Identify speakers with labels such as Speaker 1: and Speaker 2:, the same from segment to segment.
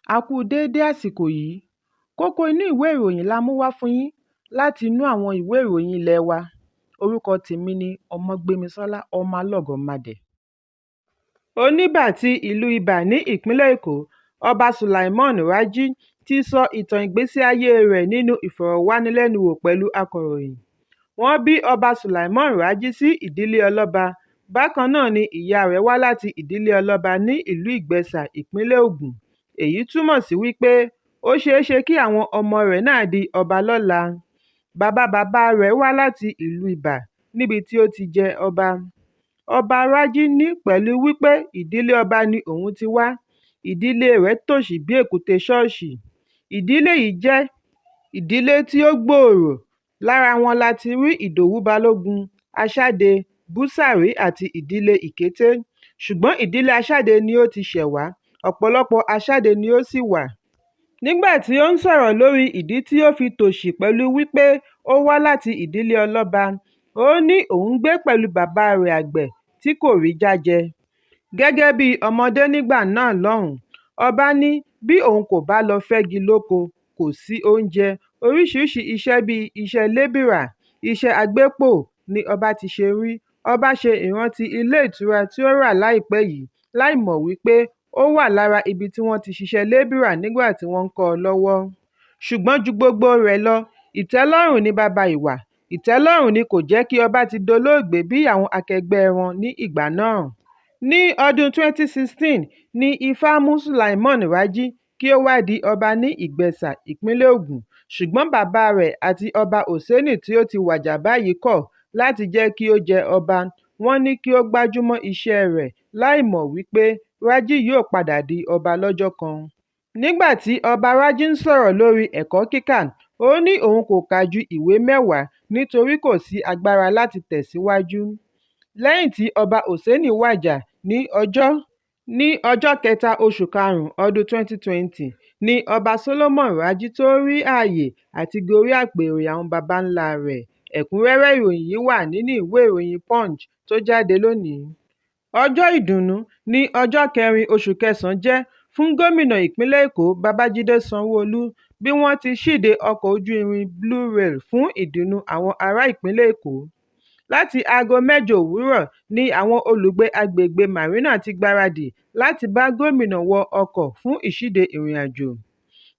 Speaker 1: A kú déédé àsìkò yìí. Kókó inú ìwé ìròyìn la mú wá fún yín láti inú àwọn ìwé ìròyìn ilé wa. Orúkọ tèmi ni Ọmọgbémisọ́lá ọmọ Alọ́gọ̀madẹ̀. Oníbà ti ìlú Ibà ní ìpínlẹ̀ Èkó, Ọba Sulaiman Raji ti sọ ìtàn ìgbésí ayé rẹ̀ nínú ìfọ̀rọ̀wánilẹ́nuwò pẹ̀lú akọ̀ròyìn. Wọ́n bí Ọba Sulaiman Raji sí ìdílé ọlọ́ba. Bákan náà ni ìyá rẹ̀ wá láti ìdílé ọlọ́ba ní ìlú Ìgbẹ̀sà, ìpínlẹ̀ Ògùn. Èyí túmọ̀ sí wípé ó ṣeéṣe kí àwọn ọmọ rẹ̀ náà di ọba lọ́la. Bàbá rẹ̀ wá láti ìlú Ibà níbi tí ó ti jẹ ọba. Ọba Raji ní pẹ̀lú wípé ìdílé ọba ni òun ti wá, ìdílé rẹ̀ tòṣì bí èkúté ṣọ́ọ̀ṣì. Ìdílé yìí jẹ́ ìdílé tí ó gbòòrò. Lára wọn la ti rí Ìdòwú Balógun, Aṣáde, Búsàrí àti ìdílé Ìkété. Ṣùgbọ́n ìdílé Aṣáde ni ó ti ṣẹ̀ wá, ọ̀pọ̀lọpọ̀ Aṣáde ni ó sì wà. Nígbà tí ó ń sọ̀rọ̀ lórí ìdí tí ó fi tòṣì pẹ̀lú wípé ó wá láti ìdílé ọlọ́ba, ó ní òun gbé pẹ̀lú bàbá rẹ̀ àgbẹ̀ tí kò rí jájẹ. Gẹ́gẹ́ bí ọmọdé nígbà náà lọ́hùn, ọba ní bí òun kò bá lọ fẹ́gi lóko, kò sí oúnjẹ. Oríṣiríṣi iṣẹ́ bíi iṣẹ́ lébìrà, iṣẹ́ agbépò ni ọba ti ṣe rí. Ọba ṣe ìrántí ilé ìtura tí ó rà láìpẹ́ yìí, láì mọ̀ wípé ó wà lára ibi tí wọ́n ti ṣiṣẹ́ lébìrà nígbà tí wọ́n ń kọ́ ọ lọ́wọ́. Ṣùgbọ́n ju gbogbo rẹ̀ lọ, ìtẹ́lọ́rùn ni baba ìwà. Ìtẹ́lọ́rùn ni kò jẹ́ kí ọba ti dolóògbé bí àwọn akẹgbẹ́ wọn ní ìgbà náà. Ní ọdún 2016 ni Ifá mú Sulaiman Raji kí ó wá di ọba ní Ìgbẹ̀sà, ìpínlẹ̀ Ògùn. Ṣùgbọ́n bàbá rẹ̀ àti ọba Òsénì tí ó ti wàjà báyìí kọ̀ láti jẹ́ kí ó jẹ ọba. Wọ́n ní kí ó gbájúmọ́ iṣẹ́ rẹ̀ láì mọ̀ wípé Raji yóò padà di ọba lọ́jọ́ kan. Nígbà tí ọba Raji ń sọ̀rọ̀ lórí ẹ̀kọ́ kíkà, ó ní òun kò kà ju ìwé mẹ́wàá nítorí kò sí agbára láti tẹ̀síwájú. Lẹ́yìn tí ọba Òsénì wàjà ní ọjọ́ kẹta oṣù karùn-ún ọdún 2020 ni ọba Solomon Raji tó rí ààyè àti gorí àpèrè àwọn baba ńlá rẹ̀. Ẹ̀kúnrẹ́rẹ́ ìròyìn yìí wà nínú ìwé ìròyìn Punch tó jáde lónìí. Ọjọ́ ìdùnnú ní ọjọ́ kẹrin oṣù kẹsàn-án jẹ́ fún gómìnà ìpínlẹ̀ Èkó Babájídé Sanwó-Olú bí wọ́n ti ṣíde ọkọ̀ ojú irin Blue Rail fún ìdùnnú àwọn ará ìpínlẹ̀ Èkó. Láti aago 8 òwúrọ̀ ni àwọn olùgbé agbègbè Marina ti gbáradì láti bá gómìnà wọ ọkọ̀ fún ìṣíde ìrìnàjò.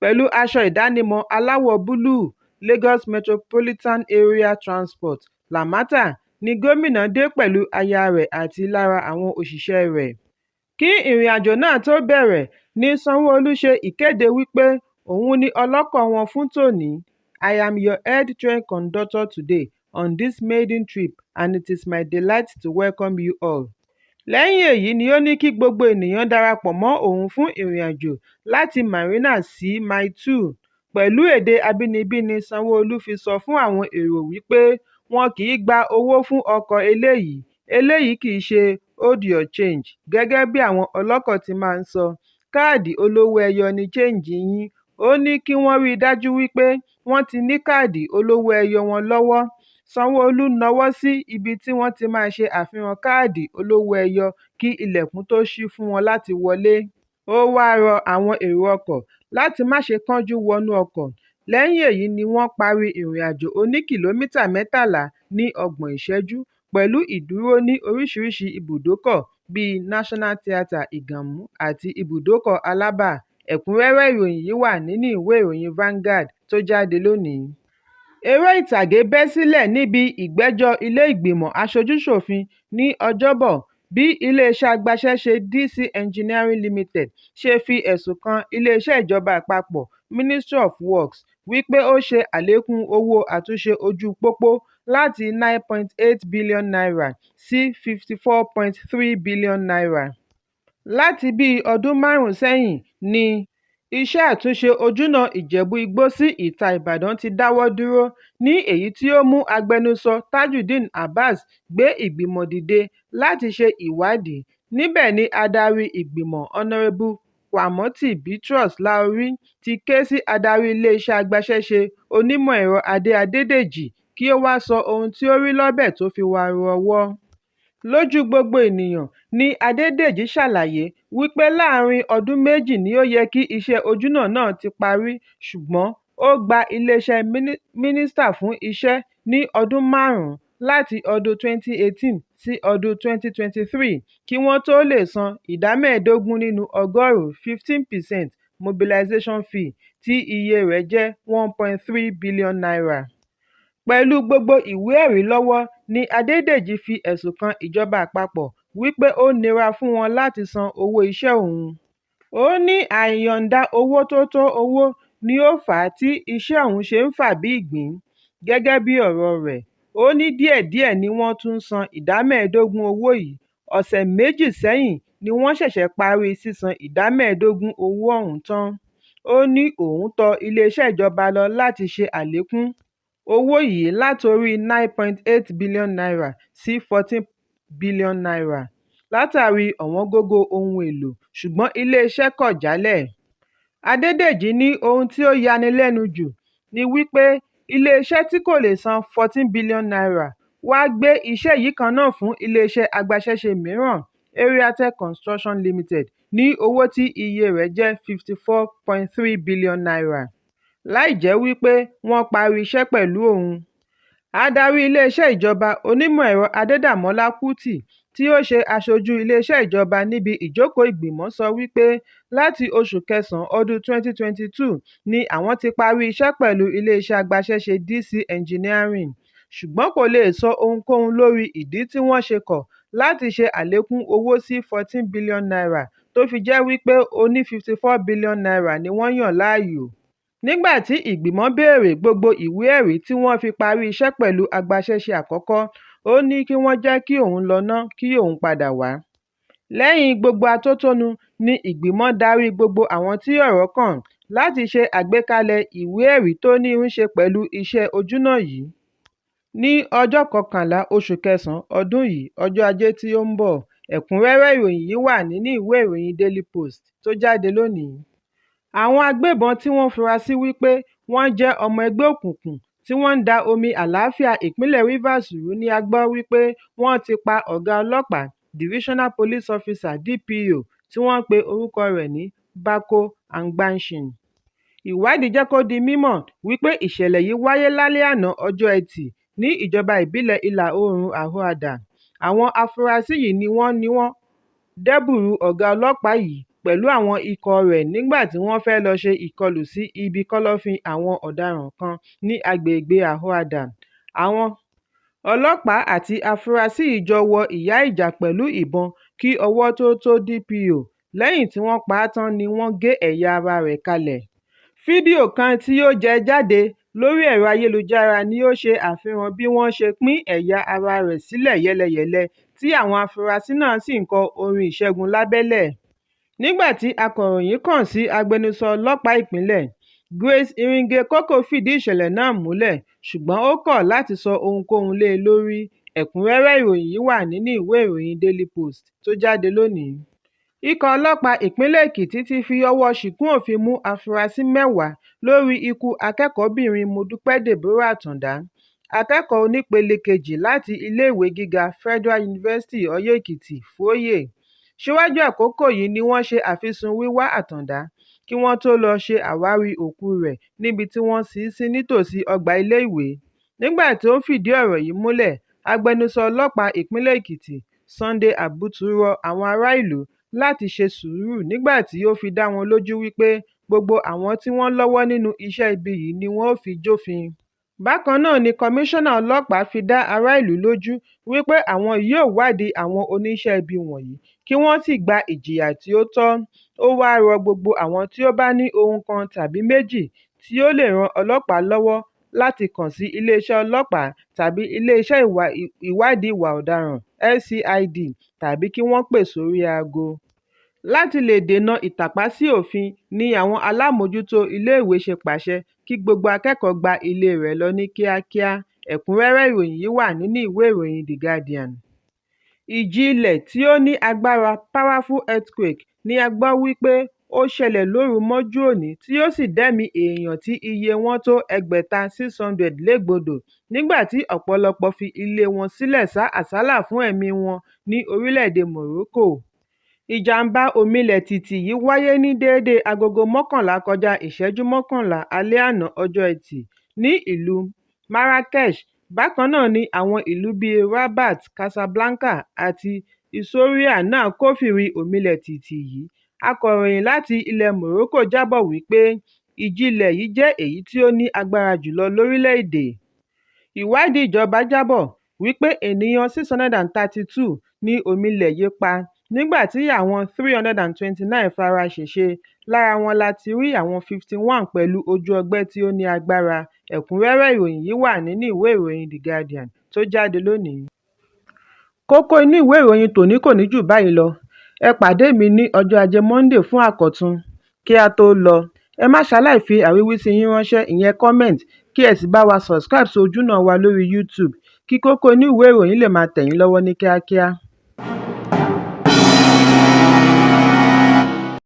Speaker 1: Pẹ̀lú aṣọ ìdánimọ̀ aláwọ̀ búlúù, Lagos Metropolitan Area Transport (LAMATA) ni gómìnà dé pẹ̀lú aya rẹ̀ àti lára àwọn òṣìṣẹ́ rẹ̀. Kí ìrìnàjò náà tó bẹ̀rẹ̀ ni Sanwó-Olú ṣe ìkéde wípé òun ni ọlọ́kọ̀ wọn fún tòní. I am your head train conductor today on this maiden trip and it is my delight to welcome you all. Lẹ́yìn èyí ni ó ní kí gbogbo ènìyàn darapọ̀ mọ́ òun fún ìrìnàjò láti Marina sí Mile 2. Pẹ̀lú èdè abínibí ni Sanwó-Olú fi sọ fún àwọn èrò wípé wọn kì í gba owó fún ọkọ̀ eléyìí kì í ṣe hold your change gẹ́gẹ́ bí àwọn ọlọ́kọ̀ ti máa ń sọ. Káàdì olówó ẹyọ ni change yín. Ó ní kí wọ́n rí i dájú wípé wọ́n ti ní káàdì olówó ẹyọ wọn lọ́wọ́. Sanwó-Olú nawọ́ sí ibi tí wọ́n ti máa ṣe àfihàn káàdì olówó ẹyọ kí ilẹ̀kùn tó ṣí fún wọn láti wọlé. Ó wáá rọ àwọn èrò ọkọ̀ láti má ṣe kánjú wọnú ọkọ̀. Lẹ́yìn èyí ni wọ́n parí ìrìnàjò oní kìlómítà 13 ní 30 ìṣẹ́jú pẹ̀lú ìdúró ní oríṣiríṣi ibùdókọ̀ bíi National Theatre Ìgànmú àti ibùdókọ̀ Alábà. Ẹ̀kúnrẹ́rẹ́ ìròyìn yìí wà nínú ìwé ìròyìn Vanguard tó jáde lónìí. Eré ìtàgé bẹ́ sílẹ̀ níbi ìgbẹ́jọ́ ilé ìgbìmọ̀ aṣojú-ṣòfin ní Ọjọ́bọ̀ bí iléeṣẹ́ agbaṣẹ́ṣe DC Engineering Limited ṣe fi ẹ̀sùn kan iléeṣẹ́ ìjọba àpapọ̀ Ministry of Works wípé ó ṣe àlékún owó àtúnṣe ojú pópó láti n9.8 billion naira sí 54.3 billion naira. Láti bíi ọdún 5 sẹ́yìn ni iṣẹ́ àtúnṣe ojúnà Ìjẹ̀bú-Igbó sí Ìta Ìbàdàn ti dáwọ́ dúró, ní èyí tí ó mú agbẹnusọ Tajudeen Abbas gbé ìgbìmọ̀ dìde láti ṣe ìwádìí. Níbẹ̀ ni adarí ìgbìmọ̀ Honourable Kwamoti Bitrus Laori ti ké sí adarí iléeṣẹ́ agbaṣẹ́ṣe Onímọ̀-ẹ̀rọ Adé Adédèjì kí ó wá sọ ohun tí ó rí lọ́bẹ̀ tó fi wá ru ọwọ́. Lójú gbogbo ènìyàn ni Adédèjì ṣàlàyé wípé láàárín ọdún méjì ni ó yẹ kí iṣẹ́ ojúnà náà ti parí, ṣùgbọ́n ó gba iléeṣẹ́ mínísítà fún iṣẹ́ ní ọdún 5 láti ọdún 2018 sí ọdún 2023 kí wọ́n tó lè san ìdá 15 nínú ọgọ́rùn-ún 15% mobilization fee tí iye rẹ̀ jẹ́ n1.3 billion. Pẹ̀lú gbogbo ìwé ẹ̀rí lọ́wọ́ ni Adédèjì fi ẹ̀sùn kan ìjọba àpapọ̀ wípé ó nira fún wọn láti san owó iṣẹ́ òun. Ó ní àìyọ̀ǹda owó tó tó owó ni ó fà á tí iṣẹ́ òun ṣe ń fà bí ìgbín. Gẹ́gẹ́ bí ọ̀rọ̀ rẹ̀, ó ní díẹ̀díẹ̀ ni wọ́n tún san ìdá 15 owó yìí. Ọ̀sẹ̀ méjì sẹ́yìn ni wọ́n ṣẹ̀ṣẹ̀ parí sísan ìdá 15 owó ọ̀hún tán. Ó ní òun tọ iléeṣẹ́ ìjọba lọ láti ṣe àlékún owó yìí látorí 9.8 billion naira sí 14 billion naira látàrí ọ̀wọ́ngógó ohun èlò, ṣùgbọ́n iléeṣẹ́ kọ̀ jálẹ̀. Adédèjì ní ohun tí ó yani lẹ́nu jù ni wípé iléeṣẹ́ tí kò lè san 14 billion naira wá gbé iṣẹ́ yìí kan náà fún iléeṣẹ́ agbaṣẹ́ṣe mìíràn, Ariatech Construction Limited, ní owó tí iye rẹ̀ jẹ́ 54.3 billion naira, láì jẹ́ wípé wọ́n parí iṣẹ́ pẹ̀lú òun. Adarí iléeṣẹ́ ìjọba onímọ̀-ẹ̀rọ Adédàmọ́lá Kútì tí ó ṣe aṣojú iléeṣẹ́ ìjọba níbi ìjókòó ìgbìmọ̀ sọ wípé láti oṣù kẹsàn-án ọdún 2022 ni àwọn ti parí iṣẹ́ pẹ̀lú iléeṣẹ́ agbaṣẹ́ṣe DC Engineering, ṣùgbọ́n kò lè sọ ohunkóhun lórí ìdí tí wọ́n ṣe kọ̀ láti ṣe àlékún owó sí 14 billion naira tó fi jẹ́ wípé oní 54 billion naira ni wọ́n yàn láàyò. Nígbà tí ìgbìmọ̀ béèrè gbogbo ìwé ẹ̀rí tí wọ́n fi parí iṣẹ́ pẹ̀lú agbaṣẹ́ṣe àkọ́kọ́, ó ní kí wọ́n jẹ́ kí òun lọ ná kí òun padà wá. Lẹ́yìn gbogbo atótónu ni ìgbìmọ̀ darí gbogbo àwọn tí ọ̀rọ̀ kàn láti ṣe àgbékalẹ̀ ìwé ẹ̀rí tó ní í ṣe pẹ̀lú iṣẹ́ ojúnà yìí. Ní ọjọ́ 11 oṣù kẹsàn-án ọdún yìí, ọjọ́ Ajé tí ó ń bọ̀, ẹ̀kúnrẹ́rẹ́ ìròyìn yìí wà nínú ìwé ìròyìn Daily Post tó jáde lónìí. Àwọn agbébọn tí wọ́n fura sí wípé wọ́n jẹ́ ọmọ ẹgbẹ́ òkùnkùn tí wọ́n ń da omi àlàáfíà ìpínlẹ̀ Rivers rú ni a gbọ́ wípé wọ́n ti pa ọ̀gá ọlọ́pàá Divisional Police Officer DPO tí wọ́n pe orúkọ rẹ̀ ní Bako Angbanshin. Ìwádìí jẹ́ kó di mímọ̀ wípé ìṣẹ̀lẹ̀ yìí wáyé lálẹ́ àná ọjọ́ Ẹtì ní ìjọba ìbílẹ̀ Ìlà Oòrùn Àhúàdà. Àwọn afurasí yìí ni wọ́n dẹ́bùrú ọ̀gá ọlọ́pàá yìí pẹ̀lú àwọn ikọ̀ rẹ̀ nígbà tí wọ́n fẹ́ lọ ṣe ìkọlù sí ibi kọ́lọ́fín àwọn ọ̀daràn kan ní agbègbè Àhúàdà. Àwọn ọlọ́pàá àti afurasí yìí jọ wọ ìyá ìjà pẹ̀lú ìbọn kí ọwọ́ tó DPO. Lẹ́yìn tí wọ́n pa á tán ni wọ́n gé ẹ̀yà ara rẹ̀ kalẹ̀. Fídíò kan tí ó jẹ jáde lórí ẹ̀rọ ayélujára ni ó ṣe àfihàn bí wọ́n ṣe pín ẹ̀yà ara rẹ̀ sílẹ̀ yẹ́lẹyẹ̀lẹ tí àwọn afurasí náà sì ń kọ orin ìṣẹ́gun lábẹ́lẹ̀. Nígbà tí akọ̀ròyìn kàn sí agbẹnusọ ọlọ́pàá ìpínlẹ̀, Grace Iringe-Koko fìdí ìṣẹ̀lẹ̀ náà múlẹ̀, ṣùgbọ́n ó kọ̀ láti sọ ohunkóhun lé e lórí. Ẹ̀kúnrẹ́rẹ́ ìròyìn yìí wà nínú ìwé ìròyìn Daily Post tó jáde lónìí. Ikọ̀ ọlọ́pàá ìpínlẹ̀ Èkìtì ti fi ọwọ́ ṣìkún òfin mú afurasí 10 lórí ikú akẹ́kọ̀ọ́bìnrin Modúpẹ́ Deborah Àtàndá, akẹ́kọ̀ọ́ onípele kejì láti iléèwé gíga Federal University Ọ̀yọ́ Èkìtì FUOYE. Síwájú àkókò yìí ni wọ́n ṣe àfisùn wíwá Àtàndá kí wọ́n tó lọ ṣe àwárí òkú rẹ̀ níbi tí wọ́n sin ín sí nítòsí ọgbà iléèwé. Nígbà tí ó ń fìdí ọ̀rọ̀ yìí múlẹ̀, agbẹnusọ ọlọ́pàá ìpínlẹ̀ Èkìtì Sunday Abutu rọ àwọn ará ìlú láti ṣe sùúrù nígbà tí ó fi dá wọn lójú wípé gbogbo àwọn tí wọ́n lọ́wọ́ nínú iṣẹ́ ibi yìí ni wọ́n ó fi jófin. Bákan náà ni kọmíṣánná ọlọ́pàá fi dá ará ìlú lójú wípé àwọn yóò wádìí àwọn oníṣẹ́ ibi wọ̀nyí kí wọ́n sì gba ìjìyà tí ó tọ́. Ó wáá rọ gbogbo àwọn tí ó bá ní ohun kan tàbí méjì tí ó lè ran ọlọ́pàá lọ́wọ́ láti kàn sí iléeṣẹ́ ọlọ́pàá tàbí iléeṣẹ́ ìwádìí ìwà ọ̀daràn LCID tàbí kí wọ́n pè sórí aago. Láti lè dènà ìtàpá sí òfin ni àwọn alámòójútó iléèwé ṣe pàṣẹ kí gbogbo akẹ́kọ̀ọ́ gba ilé rẹ̀ lọ ní kíákíá. Ẹ̀kúnrẹ́rẹ́ ìròyìn yìí wà nínú ìwé ìròyìn The Guardian. Ìjì ilẹ̀ tí ó ní agbára powerful earthquake ni a gbọ́ wípé ó ṣẹlẹ̀ lóru mọ́jú òní tí ó sì dẹ́mi èèyàn tí iye wọn tó 600 légbodò nígbà tí ọ̀pọ̀lọpọ̀ fi ilé wọn sílẹ̀ sá àsálà fún ẹ̀mí wọn ní orílẹ̀-èdè Morocco. ìjàmbá omílẹ̀-tìtì yìí wáyé ní déédé agogo 11:11 alẹ́ àná ọjọ́ Ẹtì ní ìlú Marrakech. Bákan náà ni àwọn ìlú bíi Rabat, Casablanca àti Issouria náà kófìrí omílẹ̀-tìtì yìí. Akọ̀ròyìn láti ilẹ̀ Morocco jábọ̀ wípé ìjì-ilẹ̀ yìí jẹ́ èyí tí ó ní agbára jùlọ lórílẹ̀-èdè. Ìwádìí ìjọba jábọ̀ wípé ènìyàn 632 ní omílẹ̀ yìí pa, nígbà tí àwọn 329 fara ṣèṣe. Lára wọn láti rí àwọn 51 pẹ̀lú ojú ọgbẹ́ tí ó ní agbára. Ẹ̀kúnrẹ́rẹ́ ìròyìn yìí wà nínú ìwé ìròyìn The Guardian tó jáde lónìí. Kókó inú ìwé ìròyìn tòní kò ní jù báyìí lọ. Ẹ pàdé mi ní ọjọ́ Ajé Monday fún àkọ́tún. Kí a tó lọ, ẹ má ṣaláì fi àríwísí yín ránṣẹ́, ìyẹn comment, kí ẹ sì bá wa subscribe sí ojúnà wa lórí YouTube kí Kókó Inú Ìwé Ìròyìn lè máa tẹ̀ yín lọ́wọ́ ní kíákíá.